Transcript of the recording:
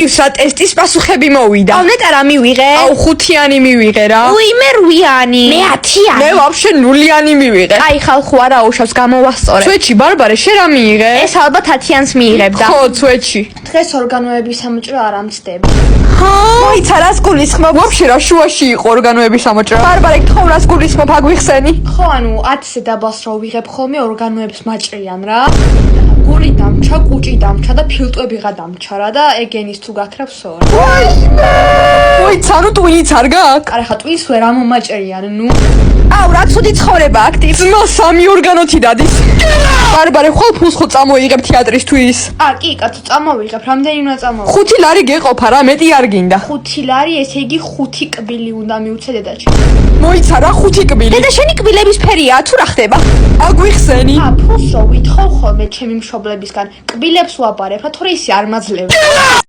მივსვა ტესტის პასუხები მოვიდა. ნეტა რა მივიღე? აუ 5-იანი მივიღე რა. უი მე 8-იანი. მე 10-იანი. მე ვაფშე 0-იანი მივიღე. აი ხალხო არა უშავს გამოვასწორე. ცვეჩი ბარბარე შე რა მიიღე? ეს ალბათ 10-იანს მიიღებდა. ხო ცვეჩი. დღეს ორგანოების სამოჭრა არ ამცდები. მოიცა რას გულისხმობ? ვაფშე რა შუაში იყო ორგანოების სამოჭრა? ბარბარე გთხოვ რას გულისხმობ აგვიხსენი? ხო ანუ 10-ზე დაბალს რო ვიღებ ხოლმე ორგანოებს მაჭრიან რა. გული დამჩა, კუჭი დამჩა და ფილტვებიღა დამჩა რა და ეგენის თუ გაქრებსო. მოიცა ნუ ტვინიც არ გაქვს? არა ხა ტვინს ვერ ამომაჭრიან ნუ. აუ რა ცუდი ცხოვრება აქტივ. ძმა 3 ორგანოთი დადის. ბარბარე ხვალ ფულს ხო წამოიღებ თეატრისთვის? კი კაცო წამოვიღებ, რამდენი უნდა წამოვიღებ? 5 ლარი გეყოფა რა, მეტი არ გინდა. 5 ლარი, ესე იგი 5 კბილი უნდა მიუცე დედაჩი. მოიცა რა 5 კბილი? დედა შენი კბილების ფერია, თუ რა ხდება? აგვიხსენი? ფულს რო ვითხოვ ხოლმე ჩემი მშობლებისგან, კბილებს ვაბარებ, რა თორე ისე არ მაძლევენ.